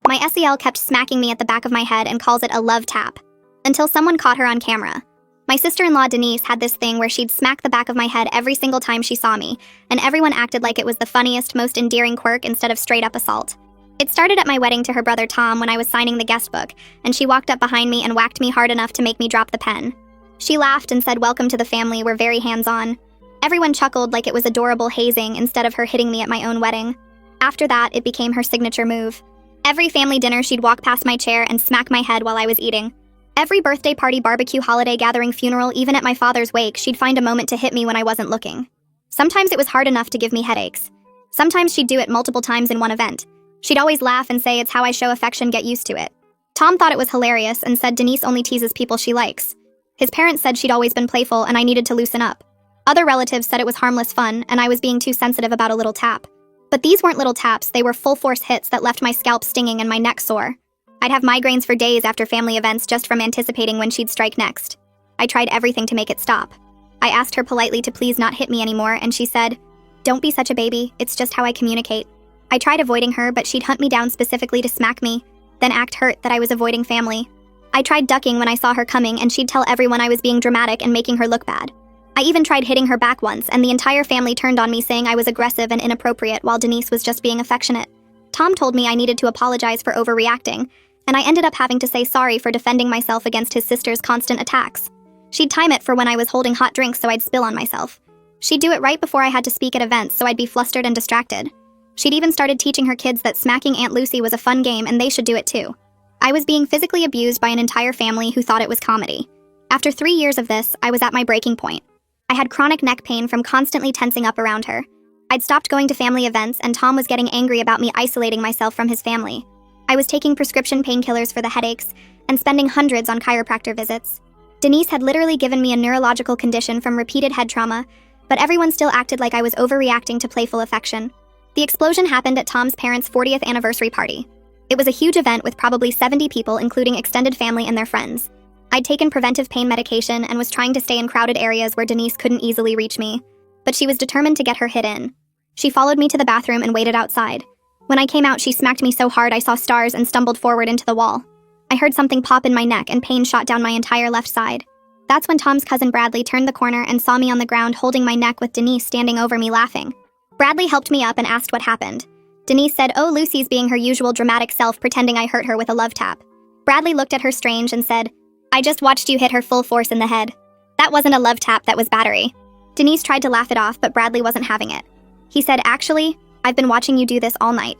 My SEL kept smacking me at the back of my head and calls it a love tap. Until someone caught her on camera. My sister-in-law Denise had this thing where she'd smack the back of my head every single time she saw me, and everyone acted like it was the funniest, most endearing quirk instead of straight-up assault. It started at my wedding to her brother Tom when I was signing the guest book, and she walked up behind me and whacked me hard enough to make me drop the pen. She laughed and said, "Welcome to the family, we're very hands-on." Everyone chuckled like it was adorable hazing instead of her hitting me at my own wedding. After that, it became her signature move. Every family dinner, she'd walk past my chair and smack my head while I was eating. Every birthday party, barbecue, holiday gathering, funeral, even at my father's wake, she'd find a moment to hit me when I wasn't looking. Sometimes it was hard enough to give me headaches. Sometimes she'd do it multiple times in one event. She'd always laugh and say, "It's how I show affection, get used to it." Tom thought it was hilarious and said Denise only teases people she likes. His parents said she'd always been playful and I needed to loosen up. Other relatives said it was harmless fun and I was being too sensitive about a little tap. But these weren't little taps, they were full-force hits that left my scalp stinging and my neck sore. I'd have migraines for days after family events just from anticipating when she'd strike next. I tried everything to make it stop. I asked her politely to please not hit me anymore, and she said, "Don't be such a baby, it's just how I communicate." I tried avoiding her, but she'd hunt me down specifically to smack me, then act hurt that I was avoiding family. I tried ducking when I saw her coming, and she'd tell everyone I was being dramatic and making her look bad. I even tried hitting her back once, and the entire family turned on me saying I was aggressive and inappropriate while Denise was just being affectionate. Tom told me I needed to apologize for overreacting, and I ended up having to say sorry for defending myself against his sister's constant attacks. She'd time it for when I was holding hot drinks so I'd spill on myself. She'd do it right before I had to speak at events so I'd be flustered and distracted. She'd even started teaching her kids that smacking Aunt Lucy was a fun game and they should do it too. I was being physically abused by an entire family who thought it was comedy. After 3 years of this, I was at my breaking point. I had chronic neck pain from constantly tensing up around her. I'd stopped going to family events and Tom was getting angry about me isolating myself from his family. I was taking prescription painkillers for the headaches and spending hundreds on chiropractor visits. Denise had literally given me a neurological condition from repeated head trauma, but everyone still acted like I was overreacting to playful affection. The explosion happened at Tom's parents' 40th anniversary party. It was a huge event with probably 70 people, including extended family and their friends. I'd taken preventive pain medication and was trying to stay in crowded areas where Denise couldn't easily reach me, but she was determined to get her hit in. She followed me to the bathroom and waited outside. When I came out, she smacked me so hard I saw stars and stumbled forward into the wall. I heard something pop in my neck and pain shot down my entire left side. That's when Tom's cousin Bradley turned the corner and saw me on the ground holding my neck with Denise standing over me laughing. Bradley helped me up and asked what happened. Denise said, "Oh, Lucy's being her usual dramatic self, pretending I hurt her with a love tap." Bradley looked at her strange and said, "I just watched you hit her full force in the head. That wasn't a love tap, that was battery." Denise tried to laugh it off, but Bradley wasn't having it. He said, "Actually, I've been watching you do this all night."